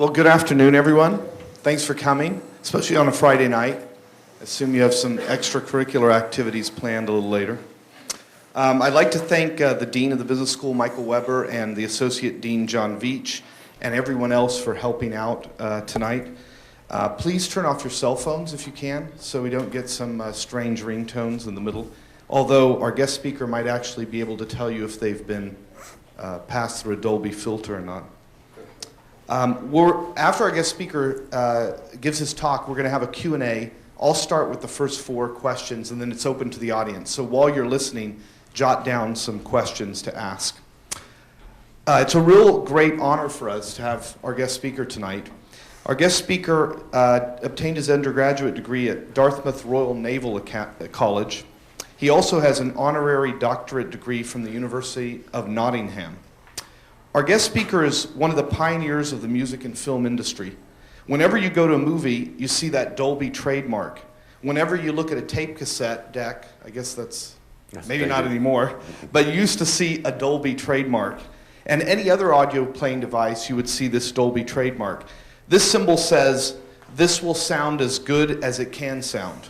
Well, good afternoon, everyone. Thanks for coming, especially on a Friday night. I assume you have some extracurricular activities planned a little later. I'd like to thank the Dean of the Business School, Michael Weber, and the Associate Dean, John Veach, and everyone else for helping out tonight. Please turn off your cell phones if you can, so we don't get some strange ringtones in the middle. Although our guest speaker might actually be able to tell you if they've been passed through a Dolby filter or not. After our guest speaker gives his talk, we're going to have a Q&A. I'll start with the first 4 questions, and then it's open to the audience. So while you're listening, jot down some questions to ask. It's a real great honor for us to have our guest speaker tonight. Our guest speaker obtained his undergraduate degree at Dartmouth Royal Naval College. He also has an honorary doctorate degree from the University of Nottingham. Our guest speaker is one of the pioneers of the music and film industry. Whenever you go to a movie, you see that Dolby trademark. Whenever you look at a tape cassette deck, I guess that's maybe not anymore, but you used to see a Dolby trademark. And any other audio playing device, you would see this Dolby trademark. This symbol says, "This will sound as good as it can sound."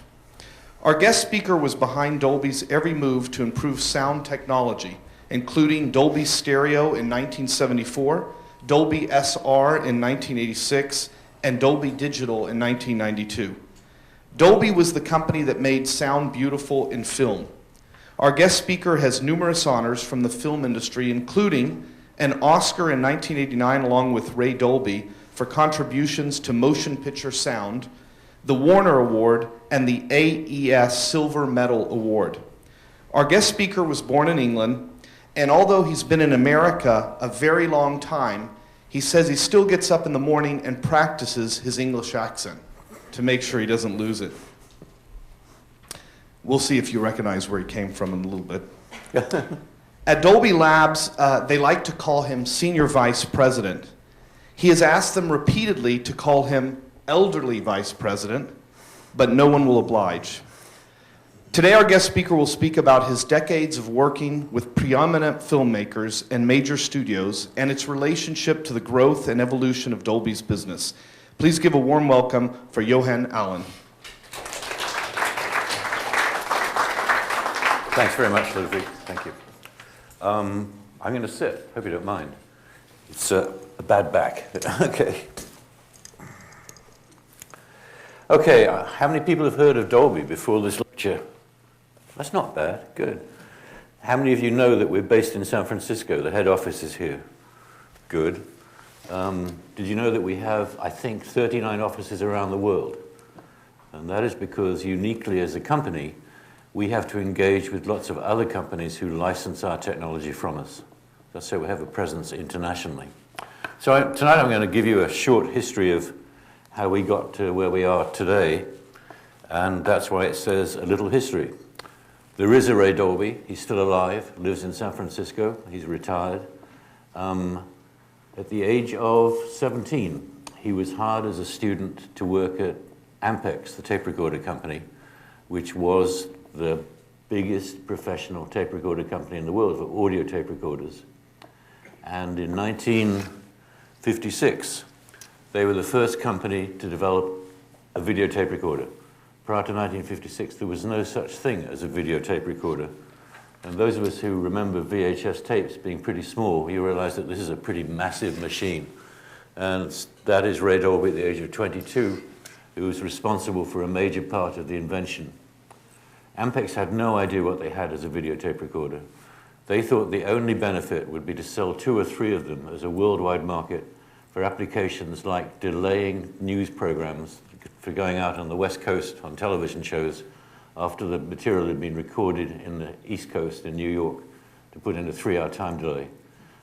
Our guest speaker was behind Dolby's every move to improve sound technology, including Dolby Stereo in 1974, Dolby SR in 1986, and Dolby Digital in 1992. Dolby was the company that made sound beautiful in film. Our guest speaker has numerous honors from the film industry, including an Oscar in 1989 along with Ray Dolby for contributions to motion picture sound, the Warner Award, and the AES Silver Medal Award. Our guest speaker was born in England, and although he's been in America a very long time, he says he still gets up in the morning and practices his English accent to make sure he doesn't lose it. We'll see if you recognize where he came from in a little bit. At Dolby Labs, they like to call him Senior Vice President. He has asked them repeatedly to call him Elderly Vice President, but no one will oblige. Today, our guest speaker will speak about his decades of working with preeminent filmmakers and major studios and its relationship to the growth and evolution of Dolby's business. Please give a warm welcome for Ioan Allen. Thanks very much, Ludwig. Thank you. I'm going to sit. Hope you don't mind. It's a bad back. Okay. Okay, how many people have heard of Dolby before this lecture? That's not bad. Good. How many of you know that we're based in San Francisco? The head office is here. Good. Did you know that we have, I think, 39 offices around the world? And that is because uniquely as a company, we have to engage with lots of other companies who license our technology from us. That's so we have a presence internationally. So tonight I'm going to give you a short history of how we got to where we are today, and that's why it says a little history. There is a Ray Dolby. He's still alive, lives in San Francisco. He's retired. At the age of 17, he was hired as a student to work at Ampex, the tape recorder company, which was the biggest professional tape recorder company in the world for audio tape recorders. And in 1956, they were the first company to develop a videotape recorder. Prior to 1956, there was no such thing as a videotape recorder. And those of us who remember VHS tapes being pretty small, you realize that this is a pretty massive machine. And that is Ray Dolby at the age of 22, who was responsible for a major part of the invention. Ampex had no idea what they had as a videotape recorder. They thought the only benefit would be to sell 2 or 3 of them as a worldwide market for applications like delaying news programs for going out on the West Coast on television shows after the material had been recorded in the East Coast in New York to put in a 3-hour time delay.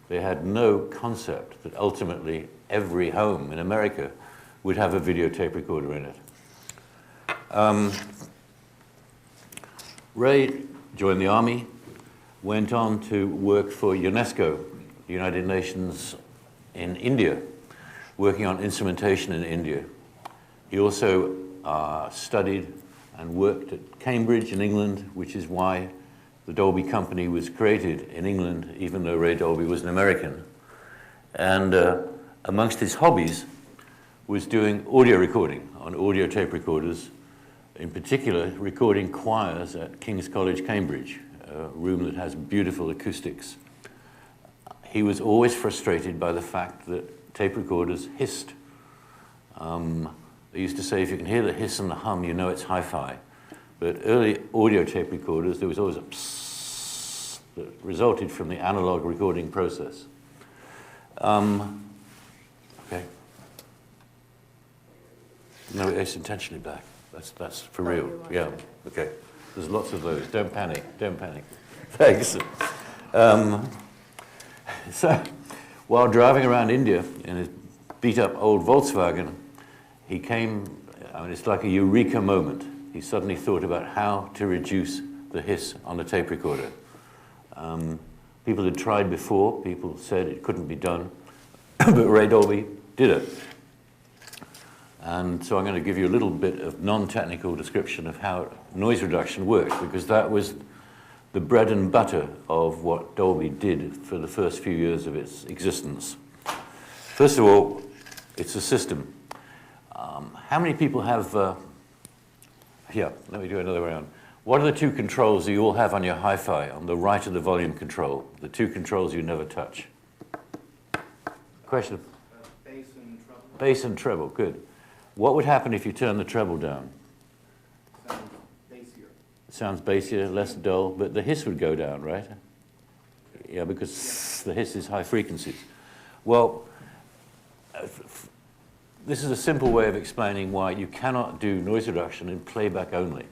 They had no concept that ultimately every home in America would have a videotape recorder in it. Ray joined the Army, went on to work for UNESCO, the United Nations in India, working on instrumentation in India. He also studied and worked at Cambridge in England, which is why the Dolby company was created in England, even though Ray Dolby was an American. And amongst his hobbies was doing audio recording on audio tape recorders, in particular recording choirs at King's College, Cambridge, a room that has beautiful acoustics. He was always frustrated by the fact that tape recorders hissed. They used to say, if you can hear the hiss and the hum, you know it's hi-fi. But early audio tape recorders, there was always a psst that resulted from the analog recording process. Okay. No, it's intentionally black. That's for real. Yeah. Okay. There's lots of those. Don't panic. Don't panic. Thanks. So, while driving around India in his beat-up old Volkswagen, he came. I mean, it's like a eureka moment. He suddenly thought about how to reduce the hiss on a tape recorder. People had tried before. People said it couldn't be done, but Ray Dolby did it. And so I'm going to give you a little bit of non-technical description of how noise reduction works, because that was the bread and butter of what Dolby did for the first few years of its existence. First of all, it's a system. How many people have... yeah, let me do another round. What are the two controls you all have on your hi-fi? On the right of the volume control, the two controls you never touch. Question? Bass and treble. Bass and treble, good. What would happen if you turn the treble down? Sounds bassier. Sounds bassier, less dull, but the hiss would go down, right? Yeah, because the hiss is high frequencies. Well, this is a simple way of explaining why you cannot do noise reduction in playback only.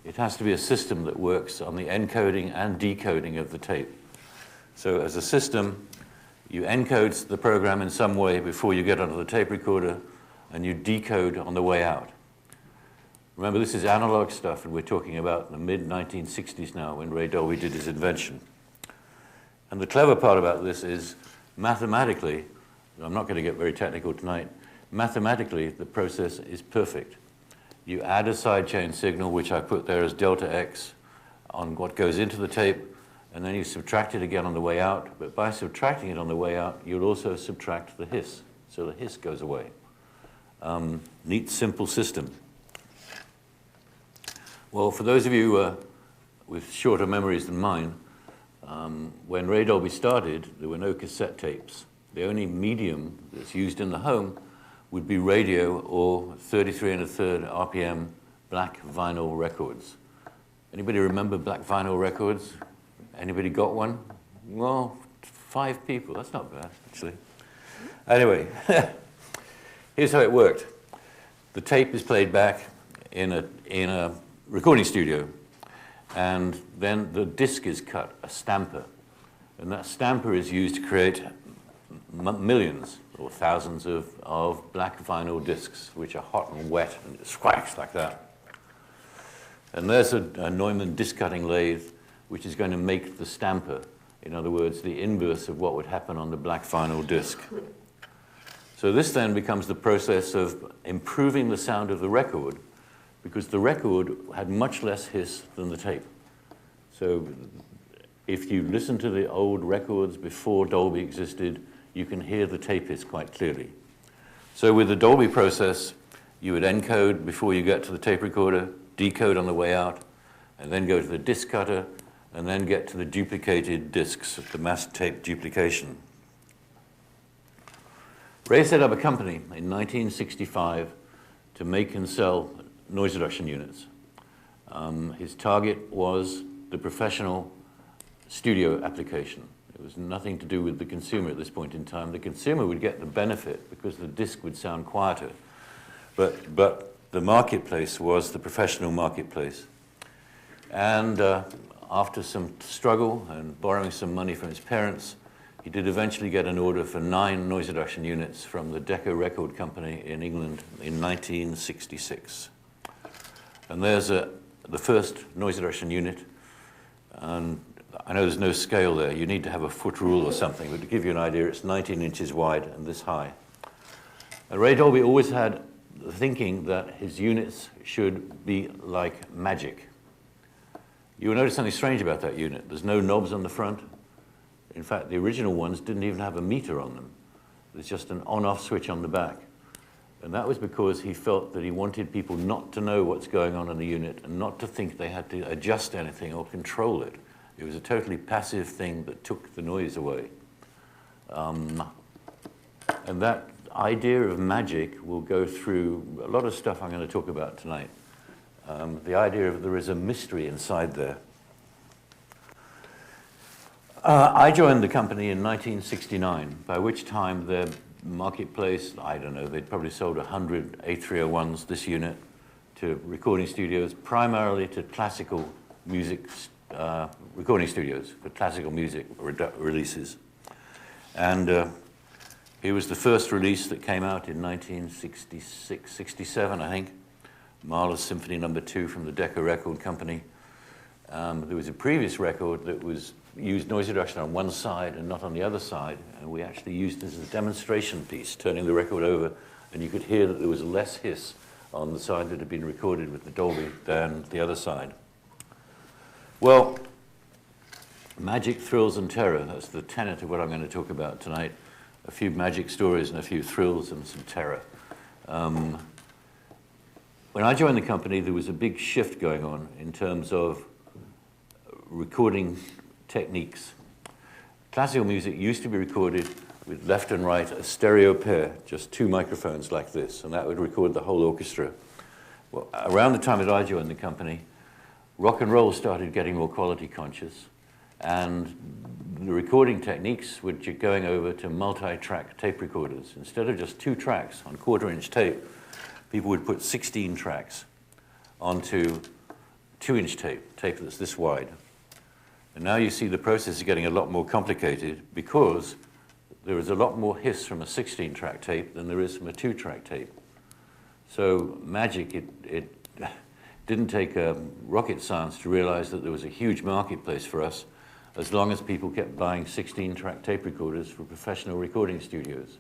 It has to be a system that works on the encoding and decoding of the tape. So as a system, you encode the program in some way before you get onto the tape recorder, and you decode on the way out. Remember, this is analog stuff, and we're talking about the mid-1960s now, when Ray Dolby did his invention. And the clever part about this is, mathematically, I'm not going to get very technical tonight, mathematically, the process is perfect. You add a sidechain signal, which I put there as delta X, on what goes into the tape, and then you subtract it again on the way out. But by subtracting it on the way out, you'll also subtract the hiss. So the hiss goes away. Neat, simple system. Well, for those of you with shorter memories than mine, when Ray Dolby started, there were no cassette tapes. The only medium that's used in the home would be radio or 33 1/3 RPM black vinyl records. Anybody remember black vinyl records? Anybody got one? Well, 5 people. That's not bad, actually. Anyway, here's how it worked. The tape is played back in a recording studio, and then the disc is cut, a stamper. And that stamper is used to create millions or thousands of black vinyl discs, which are hot and wet, and it squacks like that. And there's a Neumann disc cutting lathe, which is going to make the stamper. In other words, the inverse of what would happen on the black vinyl disc. So this then becomes the process of improving the sound of the record, because the record had much less hiss than the tape. So if you listen to the old records before Dolby existed, you can hear the tape hiss quite clearly. So with the Dolby process, you would encode before you get to the tape recorder, decode on the way out, and then go to the disc cutter, and then get to the duplicated discs, the mass tape duplication. Ray set up a company in 1965 to make and sell noise reduction units. His target was the professional studio application. It was nothing to do with the consumer at this point in time. The consumer would get the benefit because the disc would sound quieter. But the marketplace was the professional marketplace. And after some struggle and borrowing some money from his parents, he did eventually get an order for 9 noise reduction units from the Decca Record Company in England in 1966. And there's the first noise reduction unit. And I know there's no scale there. You need to have a foot rule or something. But to give you an idea, it's 19 inches wide and this high. And Ray Dolby always had the thinking that his units should be like magic. You will notice something strange about that unit. There's no knobs on the front. In fact, the original ones didn't even have a meter on them. There's just an on-off switch on the back. And that was because he felt that he wanted people not to know what's going on in the unit and not to think they had to adjust anything or control it. It was a totally passive thing that took the noise away. And that idea of magic will go through a lot of stuff I'm going to talk about tonight. The idea of there is a mystery inside there. I joined the company in 1969, by which time the marketplace, I don't know, they'd probably sold 100 A301s, this unit, to recording studios, primarily to classical music recording studios for classical music releases. And it was the first release that came out in 1966, 67, I think. Mahler's Symphony No. 2 from the Decca Record Company. There was a previous record that was used noise reduction on one side and not on the other side, and we actually used it as a demonstration piece, turning the record over, and you could hear that there was less hiss on the side that had been recorded with the Dolby than the other side. Well, magic, thrills, and terror, that's the tenet of what I'm going to talk about tonight. A few magic stories and a few thrills and some terror. When I joined the company, there was a big shift going on in terms of recording techniques. Classical music used to be recorded with left and right, a stereo pair, just two microphones like this, and that would record the whole orchestra. Well, around the time that I joined the company, rock and roll started getting more quality conscious, and the recording techniques were going over to multi-track tape recorders. Instead of just 2 tracks on quarter-inch tape, people would put 16 tracks onto 2-inch tape that's this wide. And now you see the process is getting a lot more complicated because there is a lot more hiss from a 16-track tape than there is from a 2-track tape. So magic, it didn't take rocket science to realize that there was a huge marketplace for us as long as people kept buying 16-track tape recorders for professional recording studios.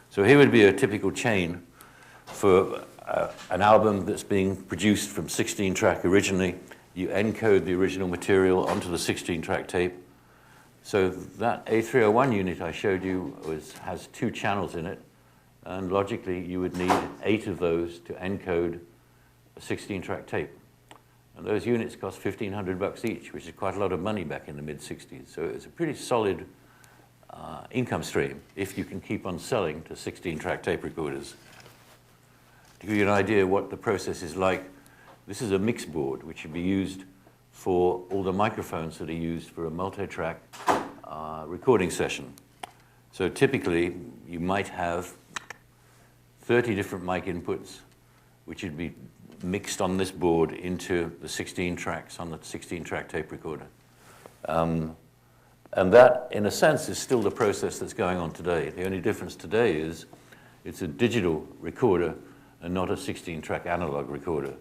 So here would be a typical chain for an album that's being produced from 16-track originally. You encode the original material onto the 16-track tape. So that A301 unit I showed you has 2 channels in it, and logically you would need 8 of those to encode a 16-track tape. And those units cost $1,500 each, which is quite a lot of money back in the mid-60s. So it's a pretty solid income stream if you can keep on selling to 16-track tape recorders. To give you an idea what the process is like, this is a mix board which would be used for all the microphones that are used for a multi-track recording session. So typically, you might have 30 different mic inputs which would be mixed on this board into the 16 tracks on the 16-track tape recorder. And that, in a sense, is still the process that's going on today. The only difference today is it's a digital recorder and not a 16-track analog recorder.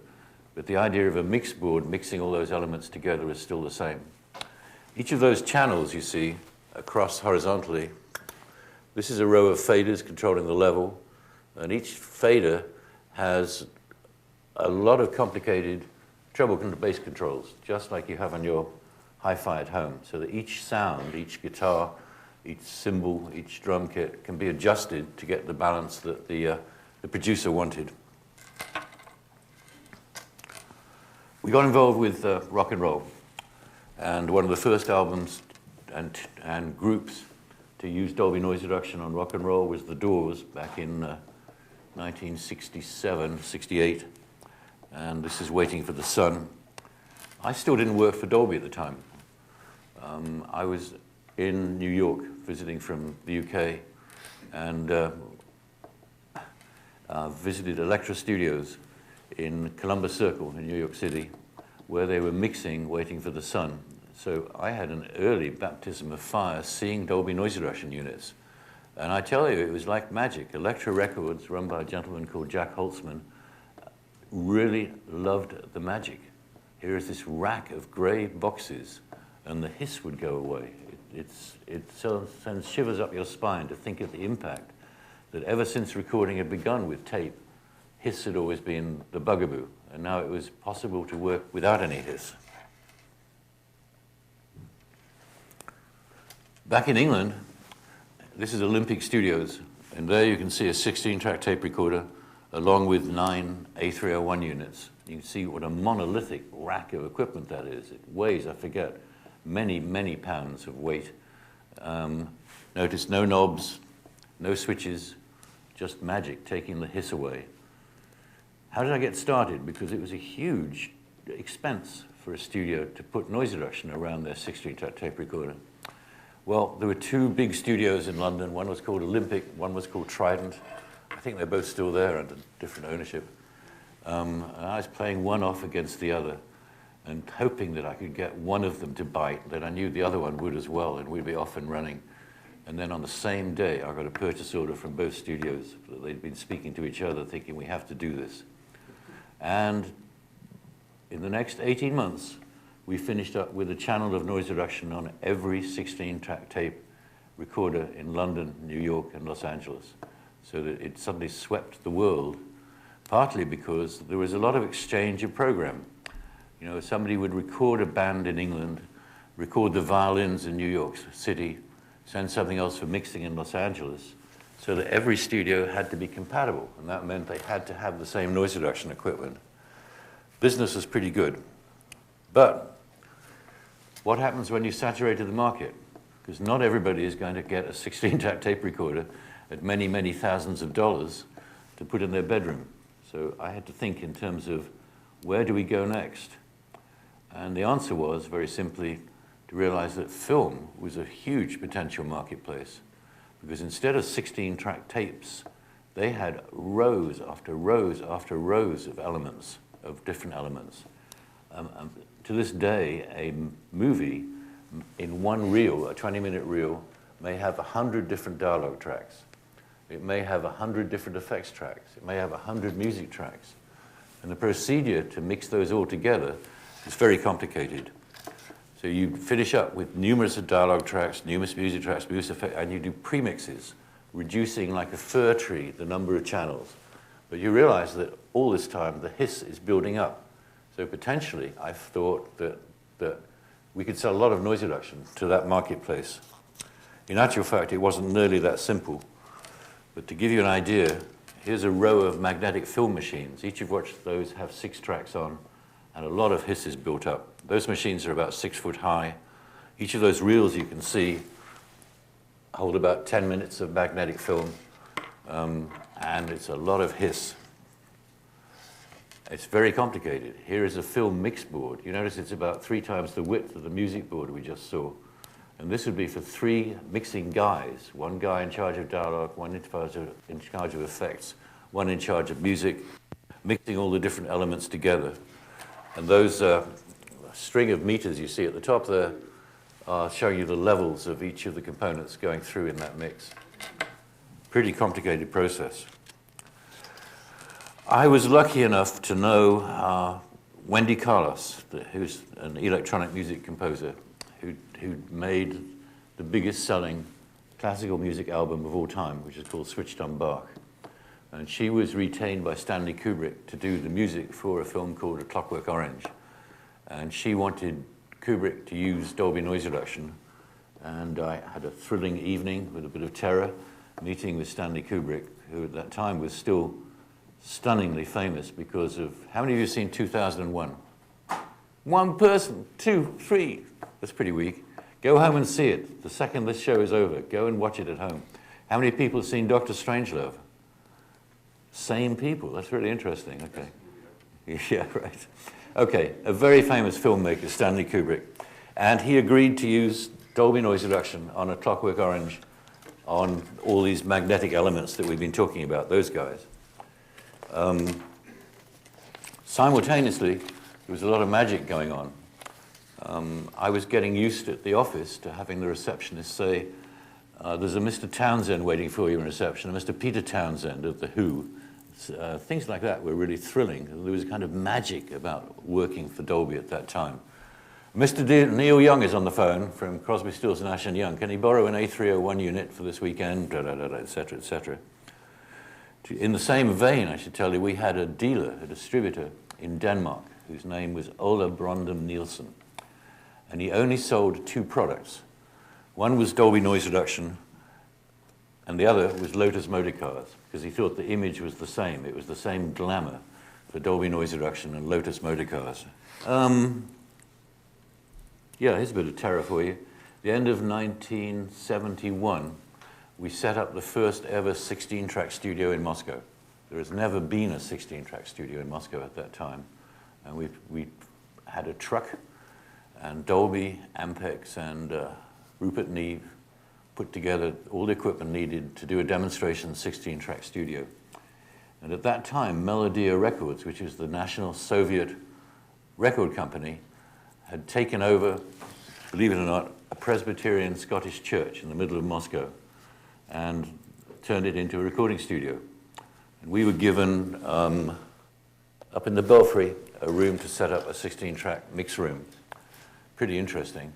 But the idea of a mix board mixing all those elements together is still the same. Each of those channels you see across horizontally, this is a row of faders controlling the level, and each fader has a lot of complicated treble bass controls, just like you have on your hi-fi at home, so that each sound, each guitar, each cymbal, each drum kit can be adjusted to get the balance that the producer wanted. We got involved with rock and roll, and one of the first albums and groups to use Dolby noise reduction on rock and roll was The Doors back in 1967, 68, and this is Waiting for the Sun. I still didn't work for Dolby at the time. I was in New York visiting from the UK and visited Elektra Studios in Columbus Circle in New York City, where they were mixing Waiting for the Sun. So I had an early baptism of fire seeing Dolby noise reduction units. And I tell you, it was like magic. Elektra Records, run by a gentleman called Jack Holtzman, really loved the magic. Here is this rack of gray boxes, and the hiss would go away. It sends shivers up your spine to think of the impact that ever since recording had begun with tape, hiss had always been the bugaboo, and now it was possible to work without any hiss. Back in England, this is Olympic Studios And there you can see a 16-track tape recorder along with 9 A301 units. You can see what a monolithic rack of equipment that is. It weighs, I forget, many, many pounds of weight. Notice no knobs, no switches, just magic taking the hiss away. How did I get started? Because it was a huge expense for a studio to put noise reduction around their 16-track tape recorder. Well, there were 2 big studios in London. One was called Olympic, one was called Trident. I think they're both still there under different ownership. And I was playing one off against the other and hoping that I could get one of them to bite, that I knew the other one would as well, and we'd be off and running. And then on the same day, I got a purchase order from both studios. They'd been speaking to each other, thinking, we have to do this. And in the next 18 months, we finished up with a channel of noise reduction on every 16-track tape recorder in London, New York, and Los Angeles. So that it suddenly swept the world, partly because there was a lot of exchange of program. You know, somebody would record a band in England, record the violins in New York City, send something else for mixing in Los Angeles, so that every studio had to be compatible, and that meant they had to have the same noise reduction equipment. Business was pretty good. But what happens when you saturated the market? Because not everybody is going to get a 16-track tape recorder at many, many thousands of dollars to put in their bedroom. So I had to think in terms of where do we go next? And the answer was, very simply, to realize that film was a huge potential marketplace. Because instead of 16-track tapes, they had rows after rows after rows of elements, of different elements. To this day, a movie in one reel, a 20-minute reel, may have 100 different dialogue tracks. It may have 100 different effects tracks. It may have 100 music tracks. And the procedure to mix those all together is very complicated. So you finish up with numerous dialogue tracks, numerous music tracks, music effects, and you do premixes, reducing like a fir tree the number of channels. But you realize that all this time the hiss is building up. So potentially I thought that we could sell a lot of noise reduction to that marketplace. In actual fact, it wasn't nearly that simple. But to give you an idea, here's a row of magnetic film machines. Each of which those have 6 tracks on, and a lot of hiss is built up. Those machines are about 6 foot high. Each of those reels you can see hold about 10 minutes of magnetic film, and it's a lot of hiss. It's very complicated. Here is a film mix board. You notice it's about 3 times the width of the music board we just saw. And this would be for 3 mixing guys. 1 guy in charge of dialogue, 1 in charge of effects, 1 in charge of music, mixing all the different elements together. And those string of meters you see at the top there are showing you the levels of each of the components going through in that mix. Pretty complicated process. I was lucky enough to know Wendy Carlos, who's an electronic music composer, who made the biggest selling classical music album of all time, which is called Switched on Bach. And she was retained by Stanley Kubrick to do the music for a film called A Clockwork Orange. And she wanted Kubrick to use Dolby noise reduction. And I had a thrilling evening with a bit of terror, meeting with Stanley Kubrick, who at that time was still stunningly famous because of, how many of you have seen 2001? 1 person, 2, 3. That's pretty weak. Go home and see it. The second this show is over, go and watch it at home. How many people have seen Dr. Strangelove? Same people. That's really interesting. Okay. Yeah, right. Okay, a very famous filmmaker, Stanley Kubrick. And he agreed to use Dolby noise reduction on A Clockwork Orange on all these magnetic elements that we've been talking about, those guys. Simultaneously, there was a lot of magic going on. I was getting used at the office to having the receptionist say, there's a Mr. Townsend waiting for you in reception, a Mr. Peter Townsend of The Who. Things like that were really thrilling. There was a kind of magic about working for Dolby at that time. Mr. Neil Young is on the phone from Crosby, Stills, Nash & Young. Can he borrow an A301 unit for this weekend? Et cetera, et cetera. In the same vein, I should tell you, we had a dealer, a distributor in Denmark, whose name was Ola Brondum Nielsen. And he only sold 2 products. One was Dolby noise reduction, And the other was Lotus motor cars, because he thought the image was the same. It was the same glamour for Dolby noise reduction and Lotus motor cars. Yeah, here's a bit of terror for you. The end of 1971, we set up the first ever 16-track studio in Moscow. There has never been a 16-track studio in Moscow at that time. And we had a truck, and Dolby, Ampex, and Rupert Neve put together all the equipment needed to do a demonstration 16-track studio. And at that time, Melodia Records, which is the national Soviet record company, had taken over, believe it or not, a Presbyterian Scottish church in the middle of Moscow and turned it into a recording studio. And we were given, up in the Belfry, a room to set up a 16-track mix room. Pretty interesting.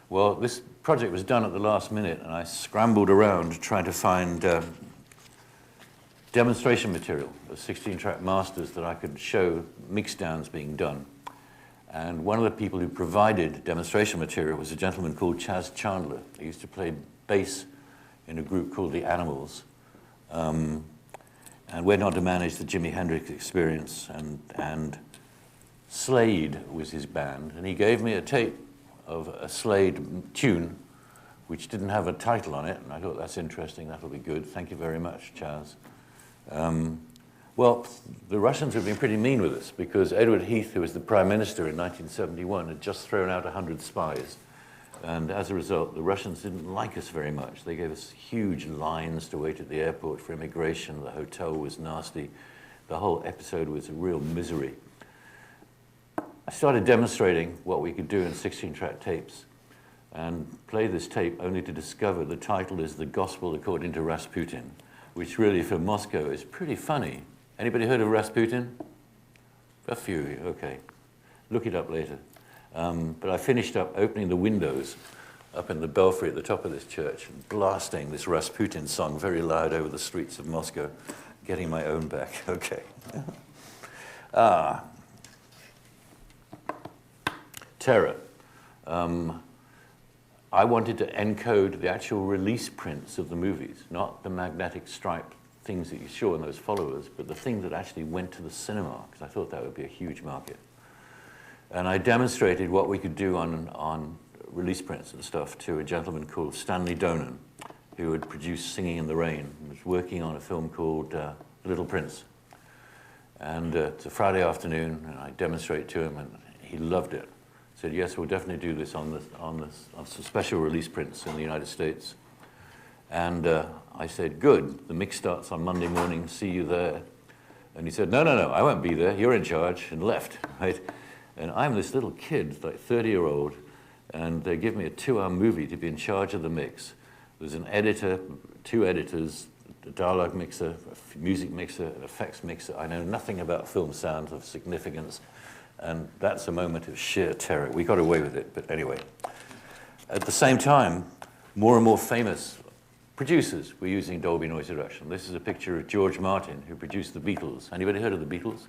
Well, this project was done at the last minute, and I scrambled around trying to find demonstration material of 16-track masters that I could show mix downs being done. And one of the people who provided demonstration material was a gentleman called Chaz Chandler. He used to play bass in a group called the Animals, and went on to manage the Jimi Hendrix Experience, and Slade was his band. And he gave me a tape of a Slade tune which didn't have a title on it, and I thought, that's interesting, that'll be good. Thank you very much, Chaz. Well, the Russians have been pretty mean with us, because Edward Heath, who was the Prime Minister in 1971, had just thrown out 100 spies. And as a result, the Russians didn't like us very much. They gave us huge lines to wait at the airport for immigration. The hotel was nasty. The whole episode was a real misery. I started demonstrating what we could do in 16-track tapes, and played this tape only to discover the title is The Gospel According to Rasputin, which really for Moscow is pretty funny. Anybody heard of Rasputin? A few, okay. Look it up later. But I finished up opening the windows up in the belfry at the top of this church and blasting this Rasputin song very loud over the streets of Moscow, getting my own back. Okay. Terror. I wanted to encode the actual release prints of the movies, not the magnetic stripe things that you saw in those followers, but the thing that actually went to the cinema, because I thought that would be a huge market. And I demonstrated what we could do on release prints and stuff to a gentleman called Stanley Donen, who had produced Singing in the Rain, and was working on a film called Little Prince. And it's a Friday afternoon, and I demonstrate to him, and he loved it. Said, yes, we'll definitely do this on some special release prints in the United States. And I said, good, the mix starts on Monday morning, see you there. And he said, no, I won't be there, you're in charge, and left, right? And I'm this little kid, like 30-year-old, and they give me a 2-hour movie to be in charge of the mix. There's an editor, 2 editors, a dialogue mixer, a music mixer, an effects mixer. I know nothing about film sound of significance, and that's a moment of sheer terror. We got away with it, but anyway. At the same time, more and more famous producers were using Dolby noise reduction. This is a picture of George Martin, who produced the Beatles. Anybody heard of the Beatles?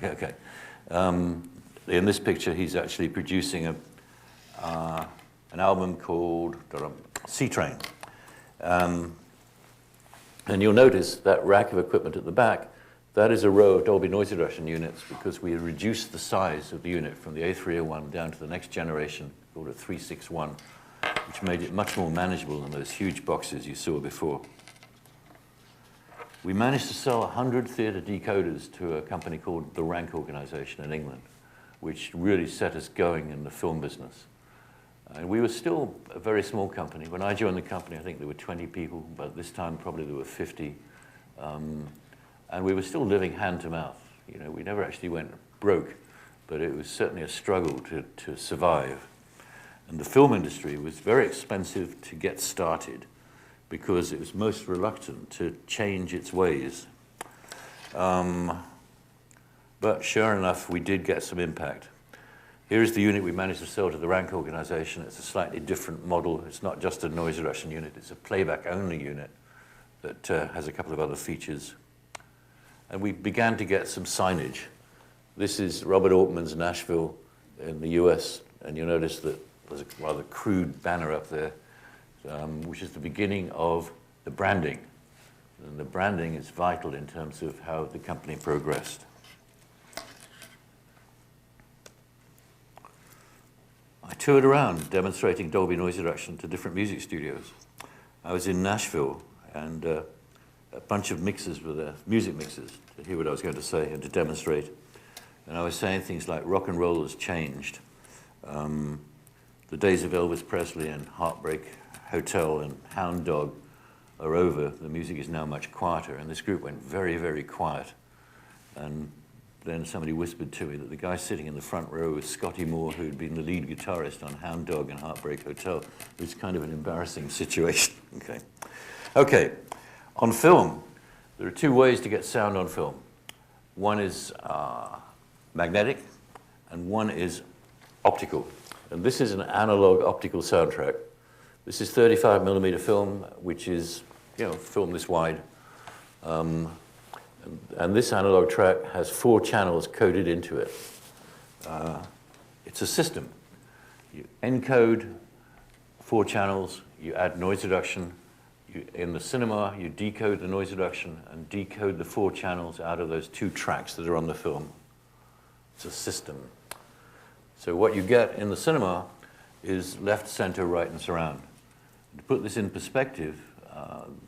Okay. In this picture, he's actually producing an album called Sea Train. And you'll notice that rack of equipment at the back, that is a row of Dolby noise reduction units, because we reduced the size of the unit from the A301 down to the next generation, called a 361, which made it much more manageable than those huge boxes you saw before. We managed to sell 100 theater decoders to a company called the Rank Organization in England, which really set us going in the film business. And we were still a very small company. When I joined the company, I think there were 20 people, but this time probably there were 50. And we were still living hand to mouth. You know, we never actually went broke, but it was certainly a struggle to survive. And the film industry was very expensive to get started because it was most reluctant to change its ways. But sure enough, we did get some impact. Here's the unit we managed to sell to the Rank Organization. It's a slightly different model. It's not just a noise reduction unit. It's a playback-only unit that has a couple of other features. And we began to get some signage. This is Robert Altman's Nashville in the US, and you'll notice that there's a rather crude banner up there, which is the beginning of the branding. And the branding is vital in terms of how the company progressed. I toured around demonstrating Dolby noise reduction to different music studios. I was in Nashville, and a bunch of mixers were there, music mixers, to hear what I was going to say and to demonstrate. And I was saying things like rock and roll has changed. The days of Elvis Presley and Heartbreak Hotel and Hound Dog are over. The music is now much quieter. And this group went very, very quiet. And then somebody whispered to me that the guy sitting in the front row was Scotty Moore, who had been the lead guitarist on Hound Dog and Heartbreak Hotel. It was kind of an embarrassing situation. Okay. On film, there are two ways to get sound on film. One is magnetic, and one is optical. And this is an analog optical soundtrack. This is 35mm film, which is, film this wide. And this analog track has 4 channels coded into it. It's a system. You encode 4 channels, you add noise reduction. In the cinema, you decode the noise reduction and decode the 4 channels out of those 2 tracks that are on the film. It's a system. So what you get in the cinema is left, center, right, and surround. To put this in perspective,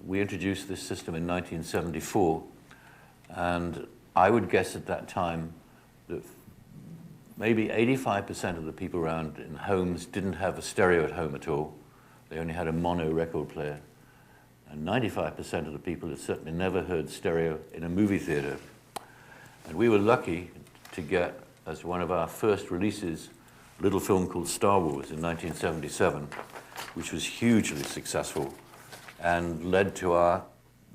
we introduced this system in 1974, and I would guess at that time that maybe 85% of the people around in homes didn't have a stereo at home at all. They only had a mono record player. And 95% of the people had certainly never heard stereo in a movie theater. And we were lucky to get, as one of our first releases, a little film called Star Wars in 1977, which was hugely successful and led to our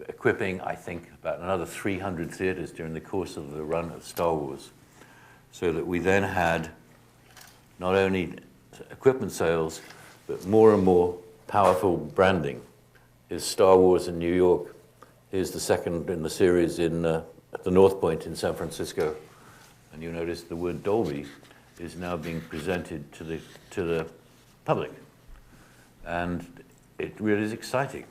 equipping, I think, about another 300 theaters during the course of the run of Star Wars. So that we then had not only equipment sales, but more and more powerful branding. Here's Star Wars in New York. Here's the second in the series at the North Point in San Francisco. And you notice the word Dolby is now being presented to the public. And it really is exciting.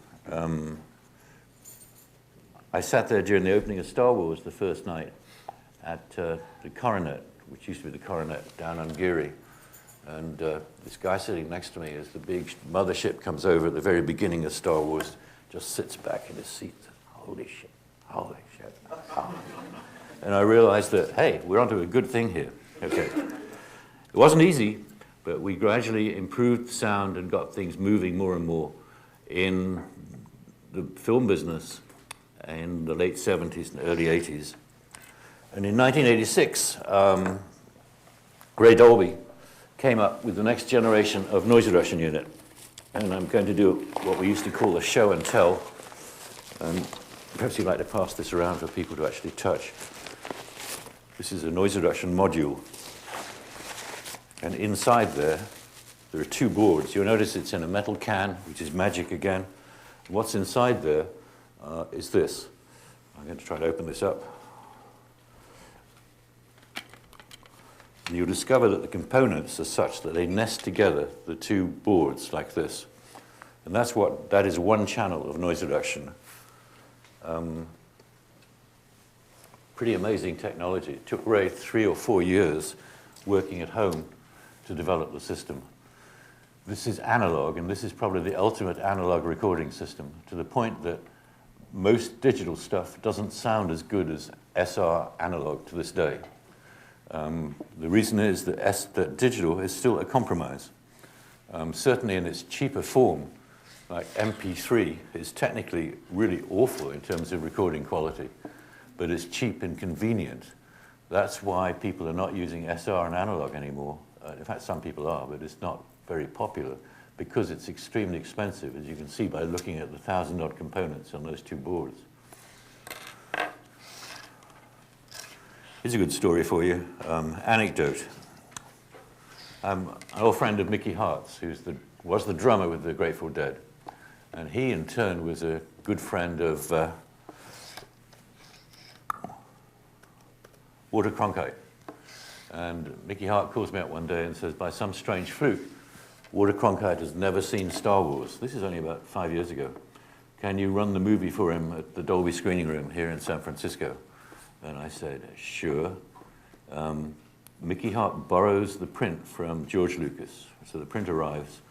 I sat there during the opening of Star Wars the first night at the Coronet, which used to be the Coronet down on Geary. And this guy sitting next to me as the big mothership comes over at the very beginning of Star Wars, just sits back in his seat. Holy shit, holy shit. Oh. And I realized that, hey, we're onto a good thing here. Okay. It wasn't easy, but we gradually improved the sound and got things moving more and more in the film business in the late 70s and early 80s. And in 1986, Ray Dolby came up with the next generation of noise reduction unit. And I'm going to do what we used to call a show and tell. And perhaps you'd like to pass this around for people to actually touch. This is a noise reduction module. And inside there are 2 boards. You'll notice it's in a metal can, which is magic again. And what's inside there is this. I'm going to try to open this up. And you'll discover that the components are such that they nest together, the 2 boards, like this. And that is 1 channel of noise reduction. Pretty amazing technology. It took Ray 3 or 4 years working at home to develop the system. This is analog, and this is probably the ultimate analog recording system, to the point that most digital stuff doesn't sound as good as SR analog to this day. The reason is that digital is still a compromise. Certainly in its cheaper form, like MP3, is technically really awful in terms of recording quality, but it's cheap and convenient. That's why people are not using SR and analog anymore. In fact, some people are, but it's not very popular because it's extremely expensive, as you can see by looking at the 1,000-odd components on those 2 boards. Here's a good story for you. Anecdote. I'm an old friend of Mickey Hart's, who was the drummer with the Grateful Dead. And he, in turn, was a good friend of Walter Cronkite. And Mickey Hart calls me up one day and says, by some strange fluke, Walter Cronkite has never seen Star Wars. This is only about 5 years ago. can you run the movie for him at the Dolby screening room here in San Francisco? And I said, sure. Mickey Hart borrows the print from George Lucas. So the print arrives.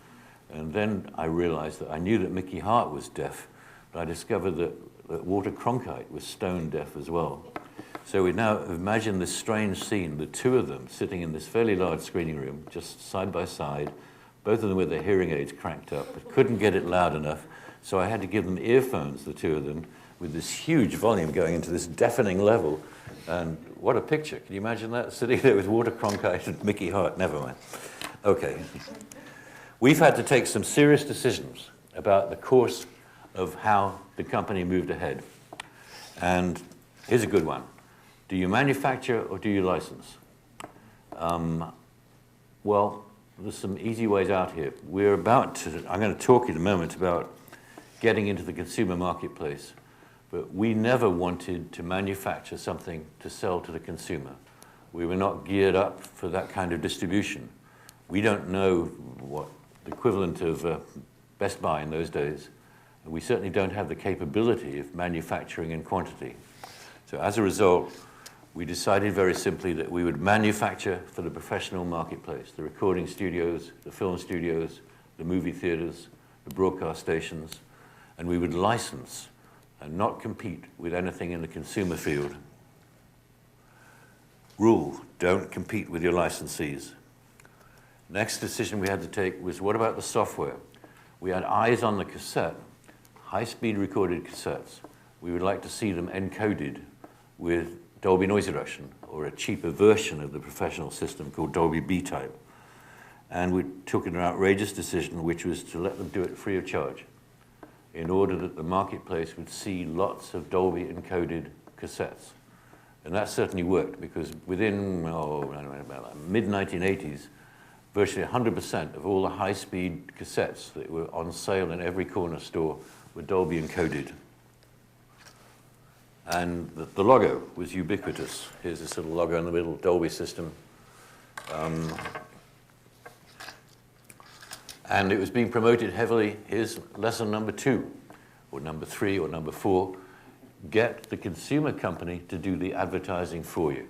And then I realized that I knew that Mickey Hart was deaf, but I discovered that Walter Cronkite was stone deaf as well. So we now imagine this strange scene, the two of them sitting in this fairly large screening room, just side by side, both of them with their hearing aids cranked up, but couldn't get it loud enough. So I had to give them earphones, the two of them, with this huge volume going into this deafening level. And what a picture. Can you imagine that? Sitting there with Walter Cronkite and Mickey Hart. Never mind. Okay. We've had to take some serious decisions about the course of how the company moved ahead. And here's a good one. Do you manufacture or do you license? Well, there's some easy ways out here. I'm going to talk in a moment about getting into the consumer marketplace, but we never wanted to manufacture something to sell to the consumer. We were not geared up for that kind of distribution. We don't know what the equivalent of Best Buy in those days. We certainly don't have the capability of manufacturing in quantity. So as a result, we decided very simply that we would manufacture for the professional marketplace, the recording studios, the film studios, the movie theaters, the broadcast stations, and we would license and not compete with anything in the consumer field. Rule, don't compete with your licensees. Next decision we had to take was, what about the software? We had eyes on the cassette, high-speed recorded cassettes. We would like to see them encoded with Dolby noise reduction, or a cheaper version of the professional system called Dolby B-type. And we took an outrageous decision, which was to let them do it free of charge, in order that the marketplace would see lots of Dolby encoded cassettes. And that certainly worked, because within mid-1980s, virtually 100% of all the high-speed cassettes that were on sale in every corner store were Dolby encoded. And the logo was ubiquitous. Here's this little logo in the middle, Dolby system. And it was being promoted heavily. Here's lesson number 2, or number 3, or number 4. Get the consumer company to do the advertising for you.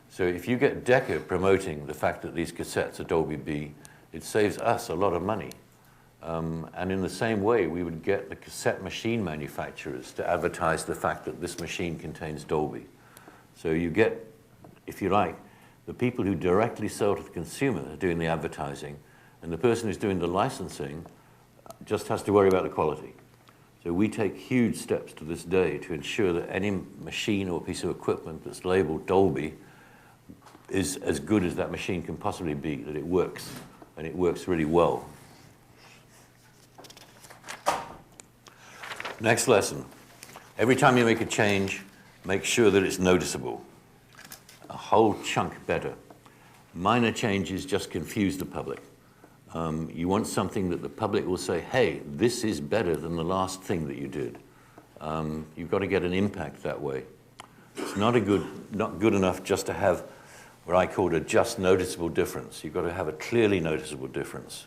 So if you get Decca promoting the fact that these cassettes are Dolby B, it saves us a lot of money. And in the same way, we would get the cassette machine manufacturers to advertise the fact that this machine contains Dolby. So you get, if you like, the people who directly sell to the consumer are doing the advertising, and the person who's doing the licensing just has to worry about the quality. So we take huge steps to this day to ensure that any machine or piece of equipment that's labeled Dolby is as good as that machine can possibly be, that it works, and it works really well. Next lesson. Every time you make a change, make sure that it's noticeable. A whole chunk better. Minor changes just confuse the public. You want something that the public will say, hey, this is better than the last thing that you did. You've got to get an impact that way. It's not good enough just to have what I called a just noticeable difference. You've got to have a clearly noticeable difference.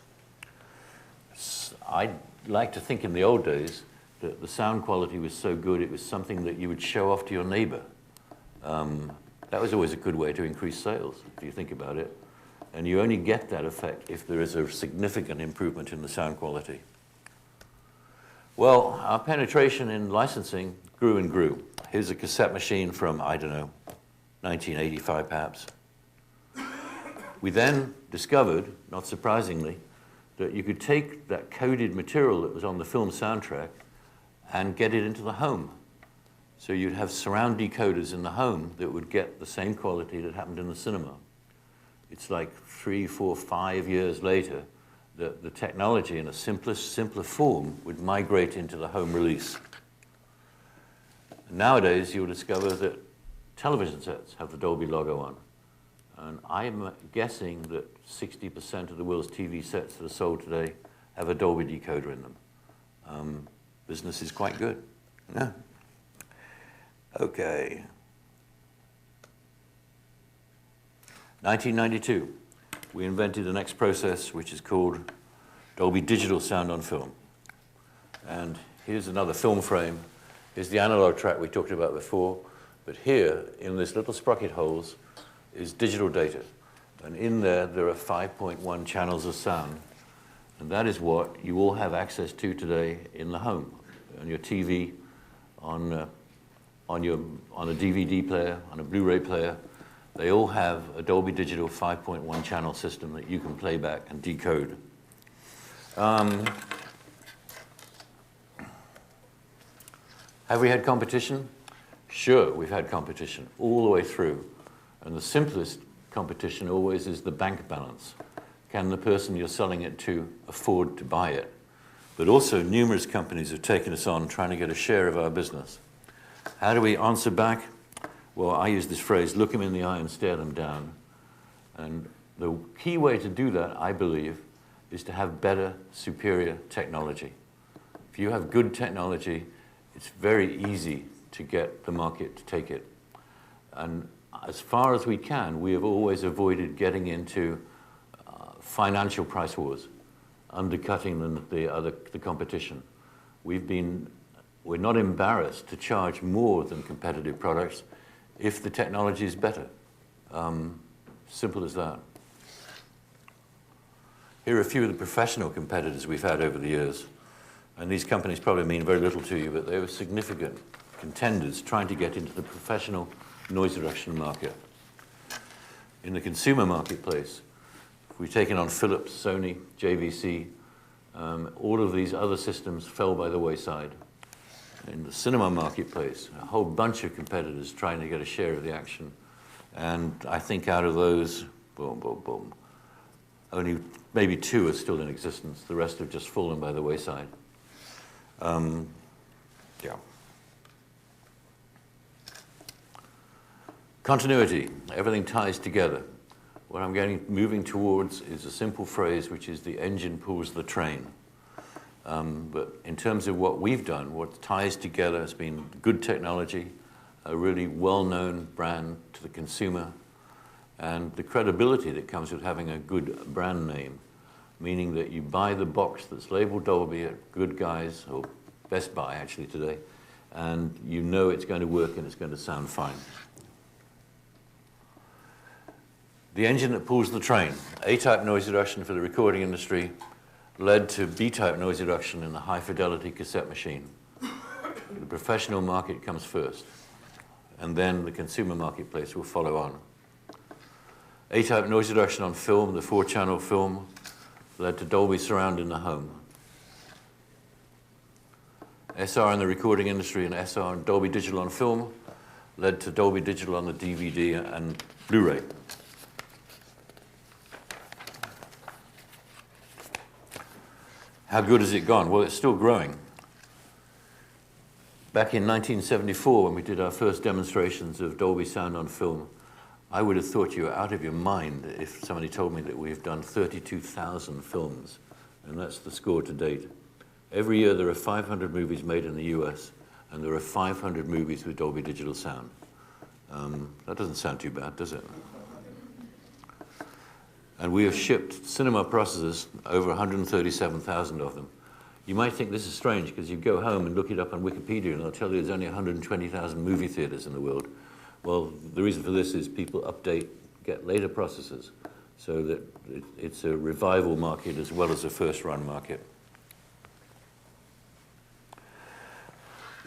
I like to think in the old days that the sound quality was so good, it was something that you would show off to your neighbor. That was always a good way to increase sales, if you think about it. And you only get that effect if there is a significant improvement in the sound quality. Well, our penetration in licensing grew and grew. Here's a cassette machine from, I don't know, 1985 perhaps. We then discovered, not surprisingly, that you could take that coded material that was on the film soundtrack and get it into the home. So you'd have surround decoders in the home that would get the same quality that happened in the cinema. It's like 3, 4, 5 years later that the technology in a simpler form would migrate into the home release. Nowadays, you'll discover that television sets have the Dolby logo on. And I'm guessing that 60% of the world's TV sets that are sold today have a Dolby decoder in them. Business is quite good. Yeah. Okay. 1992, we invented the next process, which is called Dolby Digital Sound on Film. And Here's another film frame. Here's the analog track we talked about before. But here, in this little sprocket holes, is digital data. And in there, there are 5.1 channels of sound. And that is what you all have access to today in the home, on your TV, on a DVD player, on a Blu-ray player. They all have a Dolby Digital 5.1 channel system that you can play back and decode. Have we had competition? Sure, we've had competition all the way through. And the simplest competition always is the bank balance. Can the person you're selling it to afford to buy it? But also numerous companies have taken us on trying to get a share of our business. How do we answer back? Well, I use this phrase, look them in the eye and stare them down. And the key way to do that, I believe, is to have better, superior technology. If you have good technology, it's very easy to get the market to take it. And as far as we can, we have always avoided getting into financial price wars, undercutting the competition. We're not embarrassed to charge more than competitive products if the technology is better. Simple as that. Here are a few of the professional competitors we've had over the years. And these companies probably mean very little to you, but they were significant contenders trying to get into the professional noise reduction market. In the consumer marketplace, we've taken on Philips, Sony, JVC. All of these other systems fell by the wayside. In the cinema marketplace, a whole bunch of competitors trying to get a share of the action. And I think out of those, boom, boom, boom, only maybe 2 are still in existence. The rest have just fallen by the wayside. Yeah. Continuity, everything ties together. What I'm moving towards is a simple phrase, which is the engine pulls the train. But in terms of what we've done, what ties together has been good technology, a really well-known brand to the consumer, and the credibility that comes with having a good brand name, meaning that you buy the box that's labeled Dolby at Good Guys, or Best Buy actually today, and you know it's going to work and it's going to sound fine. The engine that pulls the train, A-type noise reduction for the recording industry, led to B-type noise reduction in the high-fidelity cassette machine. The professional market comes first, and then the consumer marketplace will follow on. A-type noise reduction on film, the 4-channel film, led to Dolby Surround in the home. SR in the recording industry and SR and Dolby Digital on film led to Dolby Digital on the DVD and Blu-ray. How good has it gone? Well, it's still growing. Back in 1974, when we did our first demonstrations of Dolby Sound on film, I would have thought you were out of your mind if somebody told me that we've done 32,000 films, and that's the score to date. Every year there are 500 movies made in the US, and there are 500 movies with Dolby Digital Sound. That doesn't sound too bad, does it? And we have shipped cinema processors, over 137,000 of them. You might think this is strange because you go home and look it up on Wikipedia and they'll tell you there's only 120,000 movie theaters in the world. Well, the reason for this is people update, get later processors, so that it's a revival market as well as a first-run market.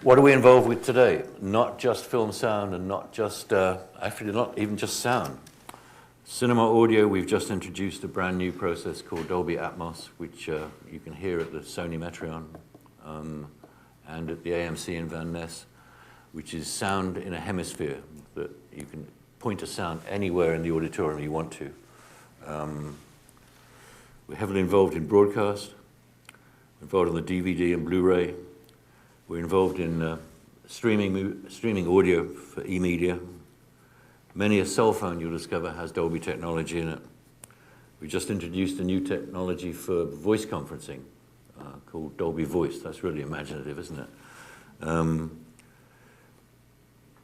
What are we involved with today? Not just film sound and not just, actually not even just sound. Cinema audio, we've just introduced a brand new process called Dolby Atmos, which you can hear at the Sony Metreon and at the AMC in Van Ness, which is sound in a hemisphere that you can point a sound anywhere in the auditorium you want to. We're heavily involved in broadcast, involved in the DVD and Blu-ray. We're involved in streaming audio for e-media. Many a cell phone you'll discover has Dolby technology in it. We just introduced a new technology for voice conferencing called Dolby Voice. That's really imaginative, isn't it?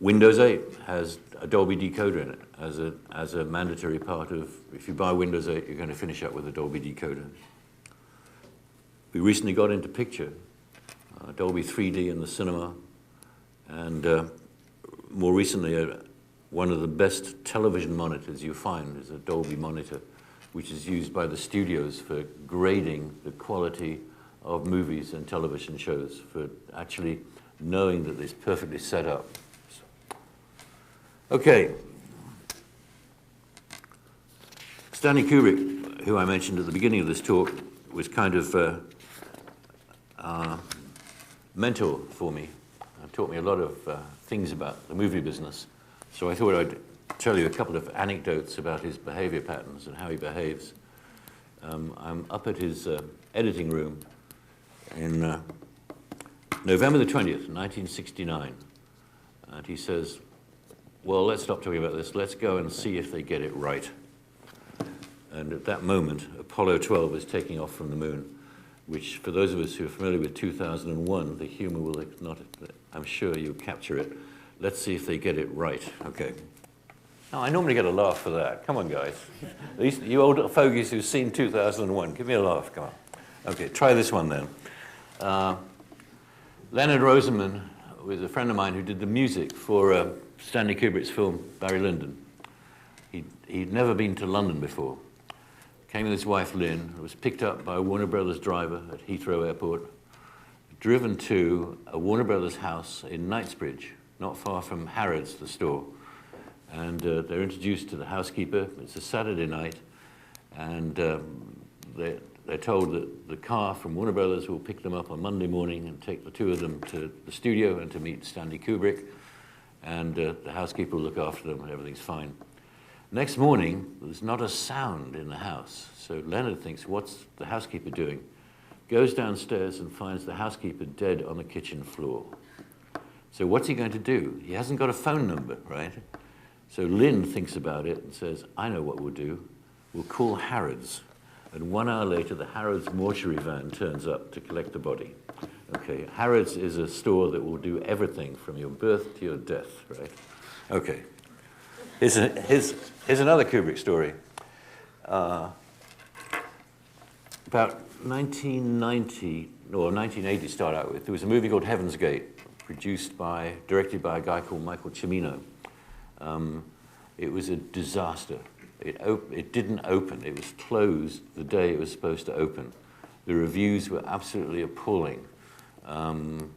Windows 8 has a Dolby decoder in it as a mandatory part of, if you buy Windows 8, you're going to finish up with a Dolby decoder. We recently got into picture. Dolby 3D in the cinema, and more recently, one of the best television monitors you find is a Dolby monitor, which is used by the studios for grading the quality of movies and television shows, for actually knowing that it's perfectly set up. Okay. Stanley Kubrick, who I mentioned at the beginning of this talk, was kind of mentor for me. Taught me a lot of things about the movie business. So I thought I'd tell you a couple of anecdotes about his behavior patterns and how he behaves. I'm up at his editing room in November the 20th, 1969. And he says, well, let's stop talking about this. Let's go and see if they get it right. And at that moment, Apollo 12 was taking off from the moon, which, for those of us who are familiar with 2001, the humor will not, I'm sure you'll capture it. Let's see if they get it right. Okay. Now, I normally get a laugh for that. Come on, guys. You old fogies who've seen 2001, give me a laugh. Come on. Okay, try this one then. Leonard Rosenman was a friend of mine who did the music for Stanley Kubrick's film Barry Lyndon. He'd never been to London before. Came with his wife Lynn, was picked up by a Warner Brothers driver at Heathrow Airport, driven to a Warner Brothers house in Knightsbridge, not far from Harrods, the store. And they're introduced to the housekeeper. It's a Saturday night, and they're told that the car from Warner Brothers will pick them up on Monday morning and take the two of them to the studio and to meet Stanley Kubrick. And the housekeeper will look after them and everything's fine. Next morning, there's not a sound in the house. So Leonard thinks, what's the housekeeper doing? Goes downstairs and finds the housekeeper dead on the kitchen floor. So what's he going to do? He hasn't got a phone number, right? So Lynn thinks about it and says, I know what we'll do. We'll call Harrods. And 1 hour later, the Harrods mortuary van turns up to collect the body. Okay, Harrods is a store that will do everything from your birth to your death, right? Okay. Here's another Kubrick story. About 1990, or 1980 to start out with, there was a movie called Heaven's Gate, directed by a guy called Michael Cimino. It was a disaster. It didn't open. It was closed the day it was supposed to open. The reviews were absolutely appalling. In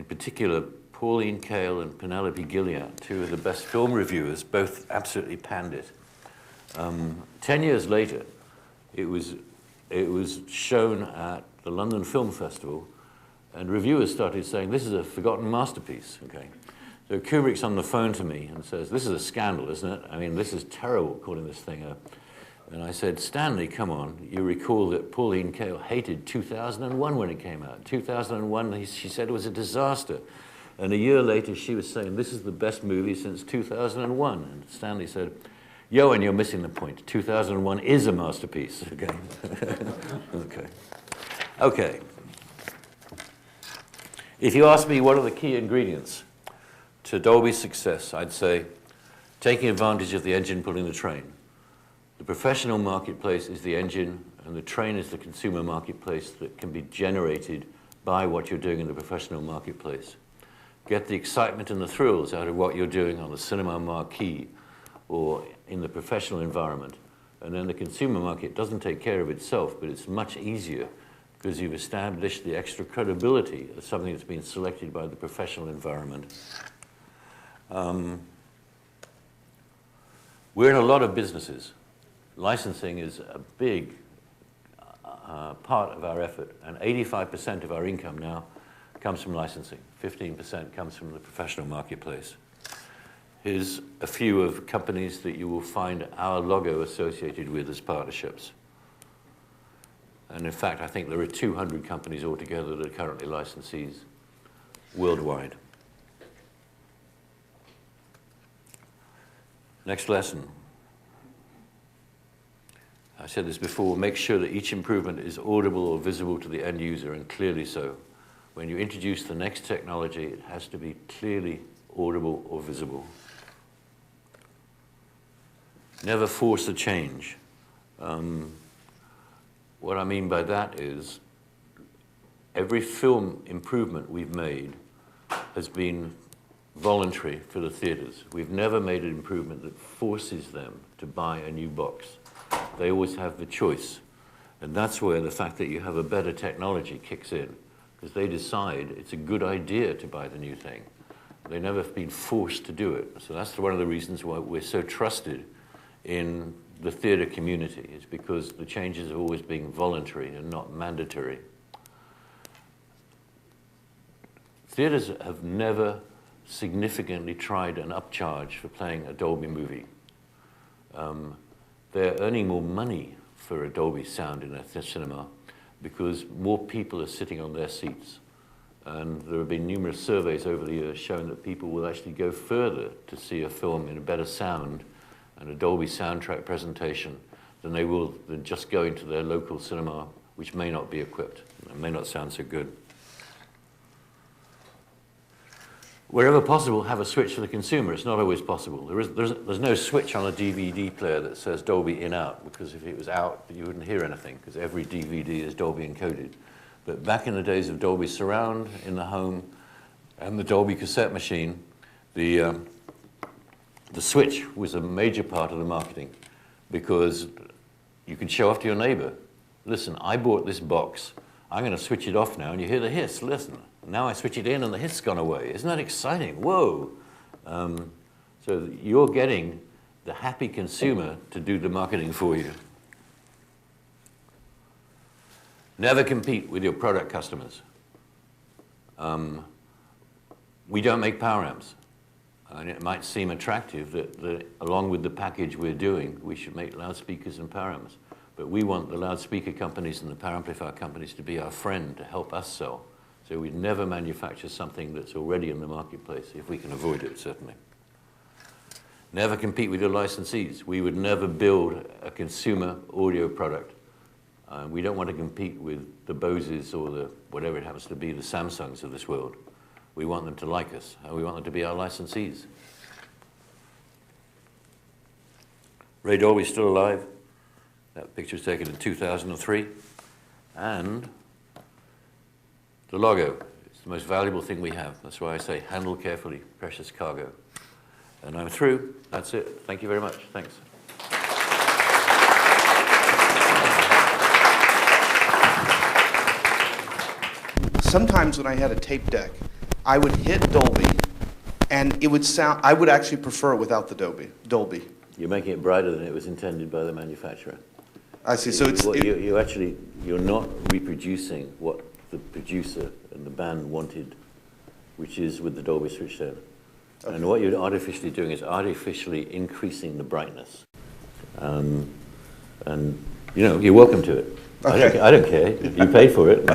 particular, Pauline Kael and Penelope Gilliatt, two of the best film reviewers, both absolutely panned it. 10 years later, it was shown at the London Film Festival, and reviewers started saying, this is a forgotten masterpiece, okay? So Kubrick's on the phone to me and says, this is a scandal, isn't it? I mean, this is terrible, calling this thing a... And I said, Stanley, come on. You recall that Pauline Kael hated 2001 when it came out. 2001, she said it was a disaster. And a year later, she was saying, this is the best movie since 2001. And Stanley said, Ioan, you're missing the point. 2001 is a masterpiece. Okay. Okay. Okay. If you ask me what are the key ingredients to Dolby's success, I'd say taking advantage of the engine pulling the train. The professional marketplace is the engine, and the train is the consumer marketplace that can be generated by what you're doing in the professional marketplace. Get the excitement and the thrills out of what you're doing on the cinema marquee or in the professional environment. And then the consumer market doesn't take care of itself, but it's much easier because you've established the extra credibility of something that's been selected by the professional environment. We're in a lot of businesses. Licensing is a big part of our effort, and 85% of our income now comes from licensing. 15% comes from the professional marketplace. Here's a few of companies that you will find our logo associated with as partnerships. And in fact, I think there are 200 companies altogether that are currently licensees worldwide. Next lesson. I said this before, make sure that each improvement is audible or visible to the end user, and clearly so. When you introduce the next technology, it has to be clearly audible or visible. Never force a change. What I mean by that is every film improvement we've made has been voluntary for the theaters. We've never made an improvement that forces them to buy a new box. They always have the choice. And that's where the fact that you have a better technology kicks in, because they decide it's a good idea to buy the new thing. They've never been forced to do it. So that's one of the reasons why we're so trusted in the theater community, is because the changes have always been voluntary and not mandatory. Theaters have never significantly tried an upcharge for playing a Dolby movie. They're earning more money for a Dolby Sound in a cinema because more people are sitting on their seats. And there have been numerous surveys over the years showing that people will actually go further to see a film in a better sound and a Dolby soundtrack presentation than they will than just going to their local cinema, which may not be equipped and may not sound so good. Wherever possible, have a switch for the consumer. It's not always possible. There's no switch on a DVD player that says Dolby in-out, because if it was out, you wouldn't hear anything, because every DVD is Dolby encoded. But back in the days of Dolby Surround in the home and the Dolby cassette machine, the switch was a major part of the marketing, because you could show off to your neighbor, listen, I bought this box, I'm going to switch it off now, and you hear the hiss, listen. Now I switch it in and the hiss gone away. Isn't that exciting? Whoa. So you're getting the happy consumer to do the marketing for you. Never compete with your product customers. We don't make power amps. And it might seem attractive that along with the package we're doing, we should make loudspeakers and power amps. But we want the loudspeaker companies and the power amplifier companies to be our friend, to help us sell. So we'd never manufacture something that's already in the marketplace, if we can avoid it, certainly. Never compete with your licensees. We would never build a consumer audio product. We don't want to compete with the Boses or the whatever it happens to be, the Samsungs of this world. We want them to like us, and we want them to be our licensees. Ray Dolby's still alive. That picture was taken in 2003. And the logo, it's the most valuable thing we have. That's why I say, handle carefully, precious cargo. And I'm through. That's it. Thank you very much. Thanks. Sometimes when I had a tape deck, I would hit Dolby, and it would sound, I would actually prefer it without the Dolby. You're making it brighter than it was intended by the manufacturer. I see. So it's... You're not reproducing what the producer and the band wanted, which is with the Dolby switch down. Okay. And what you're artificially doing is artificially increasing the brightness. And you know, you're welcome to it. Okay. I don't care. You paid for it.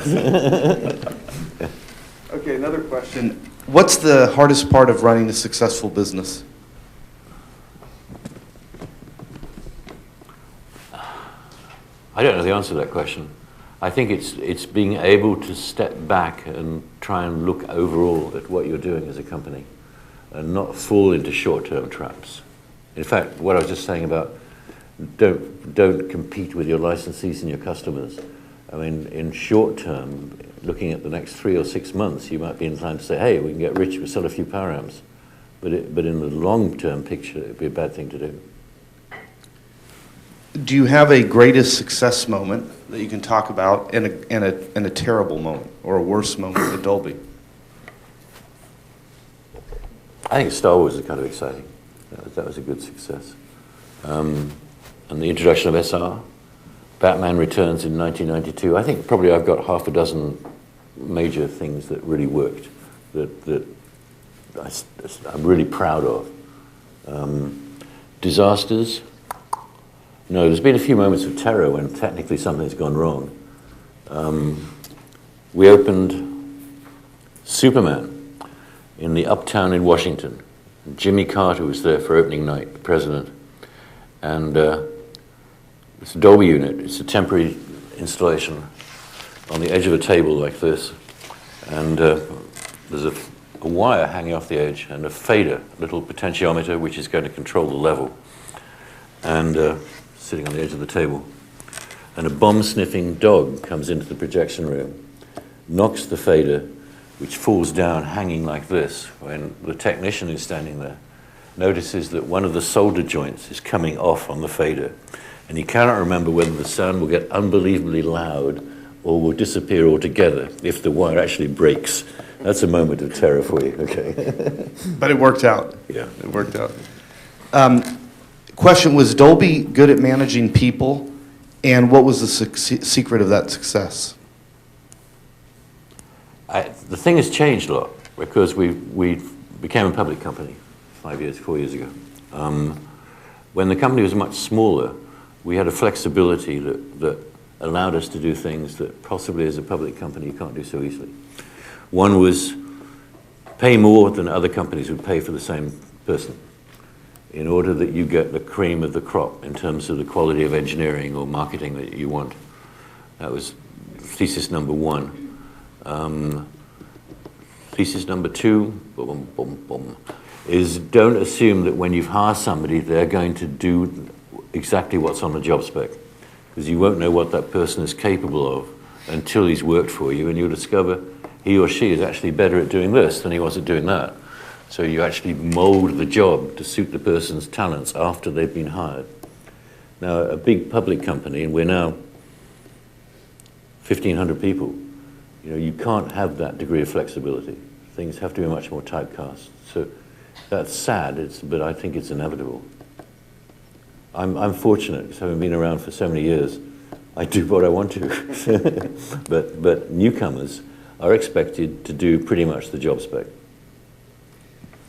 Okay, another question. What's the hardest part of running a successful business? I don't know the answer to that question. I think it's being able to step back and try and look overall at what you're doing as a company and not fall into short-term traps. In fact, what I was just saying about don't compete with your licensees and your customers. I mean, in short term, looking at the next 3 or 6 months, you might be inclined to say, hey, we can get rich, we'll sell a few power amps. But in the long-term picture, it would be a bad thing to do. Do you have a greatest success moment that you can talk about and a terrible moment or a worse moment with Dolby? I think Star Wars is kind of exciting. That was a good success. And the introduction of SR, Batman Returns in 1992. I think probably I've got half a dozen major things that really worked that I'm really proud of. Disasters. No, there's been a few moments of terror when technically something's gone wrong. We opened Superman in the Uptown in Washington. Jimmy Carter was there for opening night, the president. And it's a Dolby unit. It's a temporary installation on the edge of a table like this. And there's a wire hanging off the edge and a fader, a little potentiometer, which is going to control the level. And sitting on the edge of the table. And a bomb-sniffing dog comes into the projection room. knocks the fader, which falls down hanging like this. When the technician who's standing there notices that one of the solder joints is coming off on the fader, and he cannot remember whether the sound will get unbelievably loud or will disappear altogether if the wire actually breaks. That's a moment of terror for you, okay? But it worked out. Yeah. It worked out. Question, was Dolby good at managing people, and what was the secret of that success? The thing has changed a lot because we became a public company 4 years ago. When the company was much smaller, we had a flexibility that allowed us to do things that possibly as a public company you can't do so easily. One was pay more than other companies would pay for the same person in order that you get the cream of the crop in terms of the quality of engineering or marketing that you want. That was thesis number one. Thesis number two, boom, boom, boom, is don't assume that when you've hired somebody, they're going to do exactly what's on the job spec, because you won't know what that person is capable of until he's worked for you, and you'll discover he or she is actually better at doing this than he was at doing that. So you actually mold the job to suit the person's talents after they've been hired. Now, a big public company, and we're now 1,500 people, you know, you can't have that degree of flexibility. Things have to be much more typecast. So that's sad, but I think it's inevitable. I'm fortunate, because having been around for so many years, I do what I want to. but newcomers are expected to do pretty much the job spec.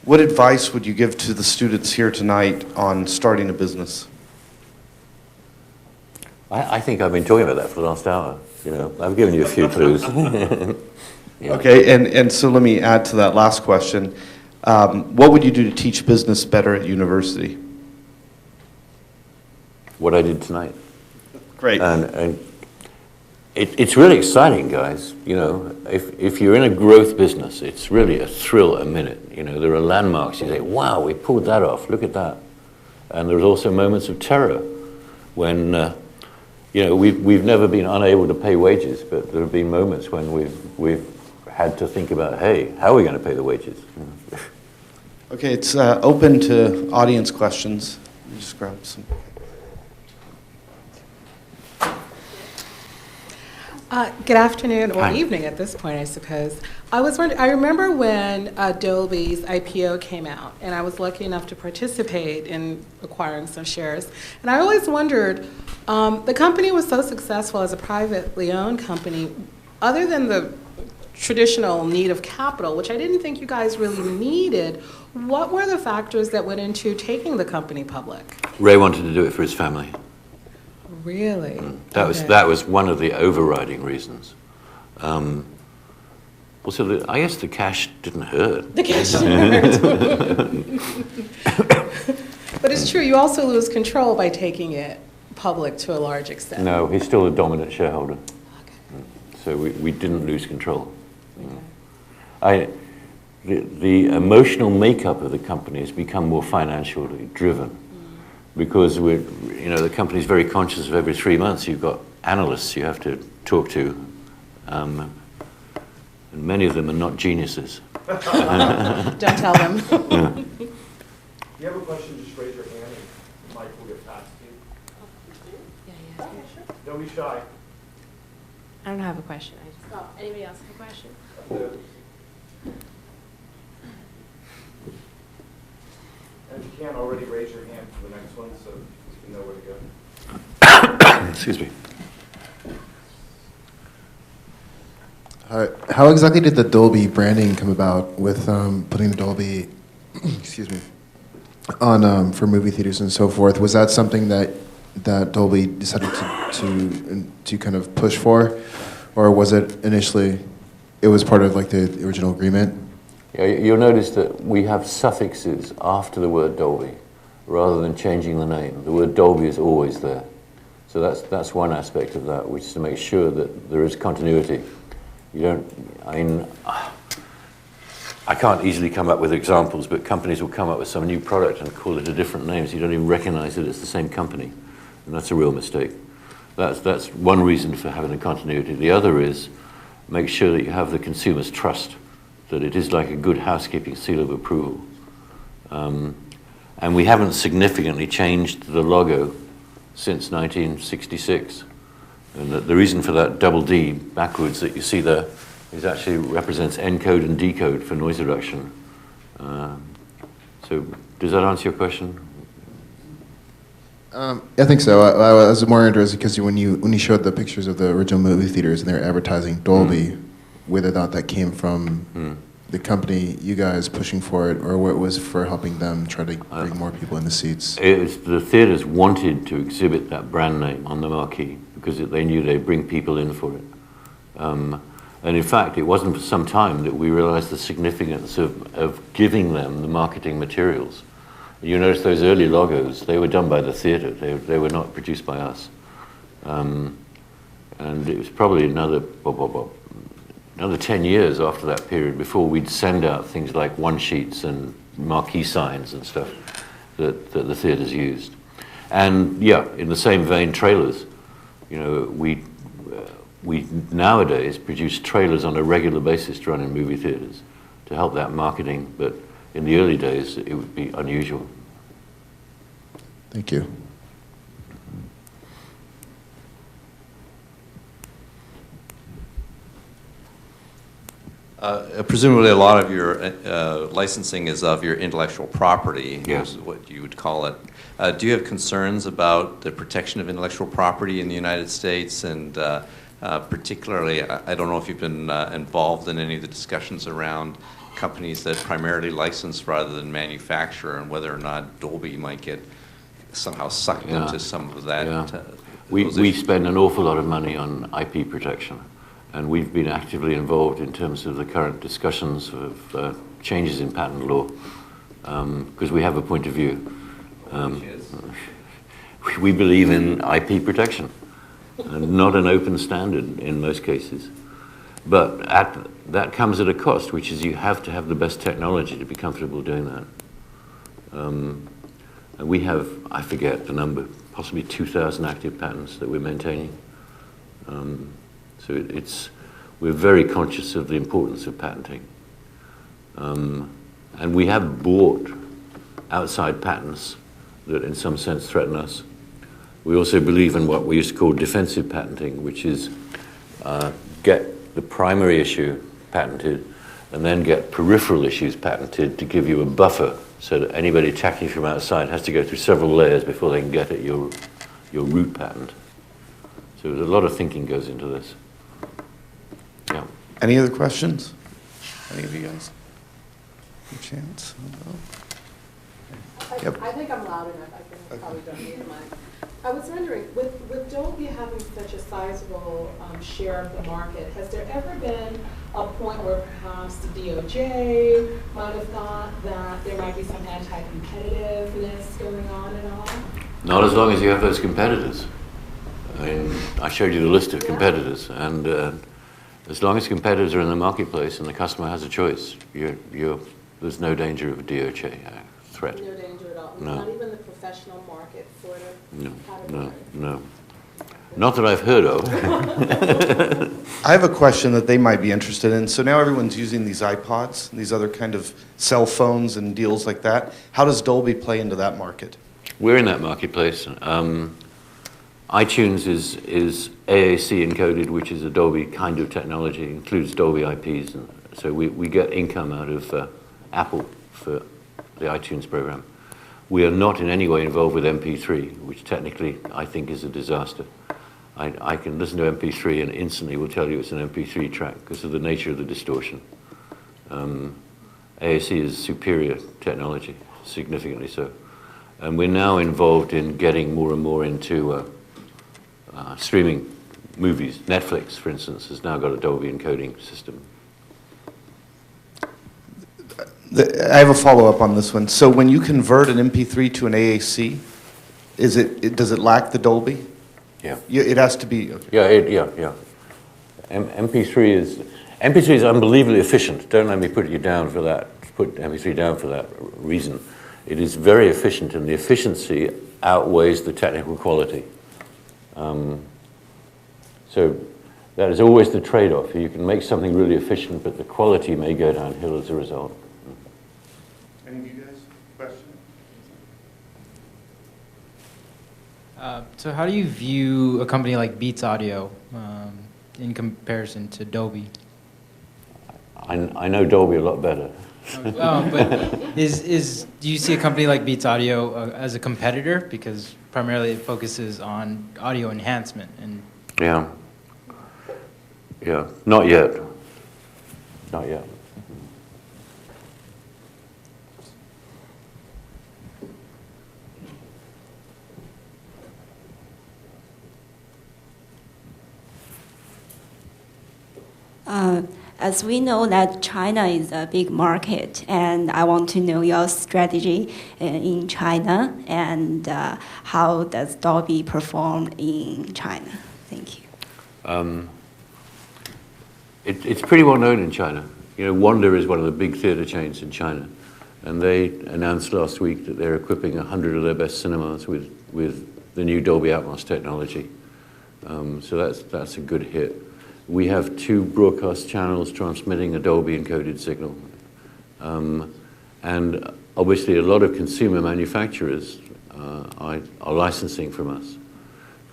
What advice would you give to the students here tonight on starting a business? I think I've been talking about that for the last hour. You know, I've given you a few clues. Yeah. Okay, and so let me add to that last question. What would you do to teach business better at university? What I did tonight. Great. And it's really exciting, guys. You know, if you're in a growth business, it's really a thrill a minute. You know, there are landmarks. You say, wow, we pulled that off. Look at that. And there's also moments of terror when, you know, we've never been unable to pay wages, but there have been moments when we've had to think about, hey, how are we going to pay the wages? Okay, it's open to audience questions. Let me just grab some. Good afternoon, or Hi. evening at this point, I suppose. I was wondering, I remember when Dolby's IPO came out, and I was lucky enough to participate in acquiring some shares. And I always wondered, the company was so successful as a privately owned company, other than the traditional need of capital, which I didn't think you guys really needed, what were the factors that went into taking the company public? Ray wanted to do it for his family. Really? That was one of the overriding reasons. Also, I guess the cash didn't hurt. The cash didn't hurt. But it's true, you also lose control by taking it public to a large extent. No, he's still a dominant shareholder. Okay. So we didn't lose control. Okay. The emotional makeup of the company has become more financially driven. Because the company's very conscious of every 3 months you've got analysts you have to talk to, and many of them are not geniuses. Don't tell them. Yeah. If you have a question, just raise your hand and Mike will get passed to you. Yeah, sure. Don't be shy. I don't have a question. Anybody else have a question? And if you can't already raise your hand for the next one, so you know where to go. Excuse me. How exactly did the Dolby branding come about with putting the Dolby, excuse me, on for movie theaters and so forth? Was that something that Dolby decided to kind of push for, or was it initially it was part of like the original agreement? Yeah, you'll notice that we have suffixes after the word Dolby, rather than changing the name. The word Dolby is always there. So that's one aspect of that, which is to make sure that there is continuity. I can't easily come up with examples, but companies will come up with some new product and call it a different name, so you don't even recognize that it's the same company. And that's a real mistake. That's one reason for having the continuity. The other is make sure that you have the consumer's trust, that it is like a good housekeeping seal of approval. And we haven't significantly changed the logo since 1966. And the reason for that double D backwards that you see there is actually represents encode and decode for noise reduction. So does that answer your question? I think so. I was more interested because when you showed the pictures of the original movie theaters and they were advertising Dolby, whether or not that came from the company, you guys pushing for it, or what it was for helping them try to bring more people in the seats. The theaters wanted to exhibit that brand name on the marquee because they knew they'd bring people in for it. And in fact, it wasn't for some time that we realized the significance of giving them the marketing materials. You notice those early logos, they were done by the theater. They were not produced by us. And it was probably another 10 years after that period before we'd send out things like one-sheets and marquee signs and stuff that the theaters used. And yeah, in the same vein, trailers. You know, we nowadays produce trailers on a regular basis to run in movie theaters to help that marketing, but in the early days, it would be unusual. Thank you. Presumably a lot of your licensing is of your intellectual property, Yes. is what you would call it. Do you have concerns about the protection of intellectual property in the United States? And particularly, I don't know if you've been involved in any of the discussions around companies that primarily license rather than manufacture, and whether or not Dolby might get somehow sucked into some of that. Yeah. We spend an awful lot of money on IP protection, and we've been actively involved in terms of the current discussions of changes in patent law, because we have a point of view. We believe in IP protection, and not an open standard in most cases. But that comes at a cost, which is you have to have the best technology to be comfortable doing that. And we have, I forget the number, possibly 2,000 active patents that we're maintaining. So we're very conscious of the importance of patenting. And we have bought outside patents that in some sense threaten us. We also believe in what we used to call defensive patenting, which is get the primary issue patented and then get peripheral issues patented to give you a buffer so that anybody attacking from outside has to go through several layers before they can get at your root patent. So there's a lot of thinking goes into this. Yeah. Any other questions? Any of you guys? Any chance? Yep. I think I'm loud enough. I can probably don't need the mic. I was wondering, with Dolby having such a sizable share of the market, has there ever been a point where perhaps the DOJ might have thought that there might be some anti-competitiveness going on at all? Not as long as you have those competitors. I mean, I showed you the list of competitors, and as long as competitors are in the marketplace and the customer has a choice, there's no danger of a DOJ threat. No danger at all? No. Not even the professional market sort of category? No. Not that I've heard of. I have a question that they might be interested in. So now everyone's using these iPods, these other kind of cell phones and deals like that. How does Dolby play into that market? We're in that marketplace. iTunes is AAC encoded, which is a Dolby kind of technology, includes Dolby IPs. And so we get income out of Apple for the iTunes program. We are not in any way involved with MP3, which technically I think is a disaster. I can listen to MP3 and instantly will tell you it's an MP3 track because of the nature of the distortion. AAC is superior technology, significantly so. And we're now involved in getting more and more into streaming movies. Netflix, for instance, has now got a Dolby encoding system. I have a follow-up on this one. So when you convert an MP3 to an AAC, does it lack the Dolby? Yeah. It has to be. Okay. Yeah. MP3 is unbelievably efficient. Don't let me put you down for that. Put MP3 down for that reason. It is very efficient, and the efficiency outweighs the technical quality. So That is always the trade-off. You can make something really efficient, but the quality may go downhill as a result. Any of you guys? Question? So how do you view a company like Beats Audio in comparison to Dolby? I know Dolby a lot better. But do you see a company like Beats Audio as a competitor? Because primarily it focuses on audio enhancement. And Yeah. Yeah, not yet. Not yet. As we know that China is a big market, and I want to know your strategy in China, and how does Dolby perform in China? Thank you. It's pretty well known in China. You know, Wonder is one of the big theater chains in China, and they announced last week that they're equipping 100 of their best cinemas with the new Dolby Atmos technology. So that's a good hit. We have 2 broadcast channels transmitting a Dolby encoded signal. And obviously a lot of consumer manufacturers are licensing from us.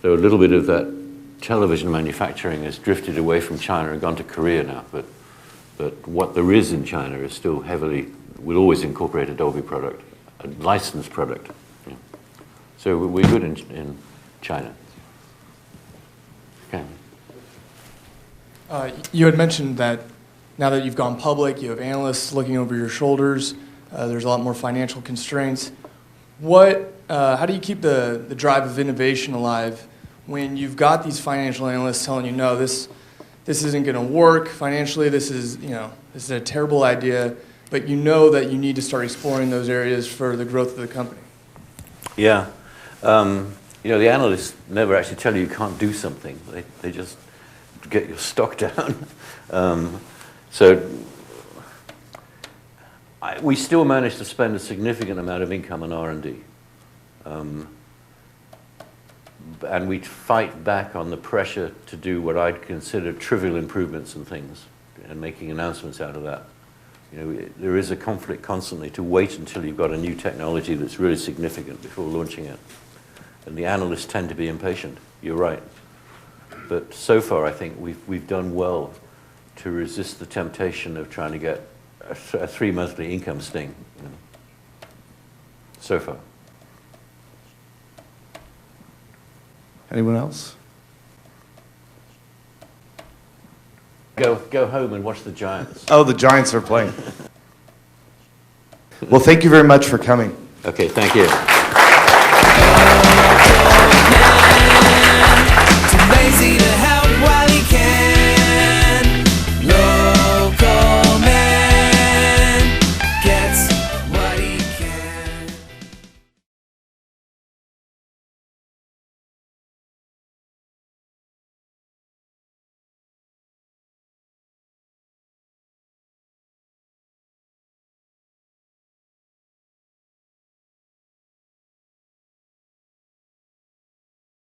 So a little bit of that television manufacturing has drifted away from China and gone to Korea now, but what there is in China is still heavily, we'll always incorporate a Dolby product, a licensed product. Yeah. So we're good in China. Okay. You had mentioned that now that you've gone public, you have analysts looking over your shoulders. There's a lot more financial constraints. How do you keep the drive of innovation alive when you've got these financial analysts telling you, no, this isn't going to work financially. This is a terrible idea, but you know that you need to start exploring those areas for the growth of the company. Yeah. You know, the analysts never actually tell you can't do something. They just get your stock down. We still manage to spend a significant amount of income on R&D. And we fight back on the pressure to do what I'd consider trivial improvements and things, and making announcements out of that. You know, there is a conflict constantly to wait until you've got a new technology that's really significant before launching it. And the analysts tend to be impatient. You're right. But so far, I think we've done well to resist the temptation of trying to get a 3-monthly income sting. You know. So far. Anyone else? Go home and watch the Giants. Oh, the Giants are playing. Well, thank you very much for coming. Okay, thank you.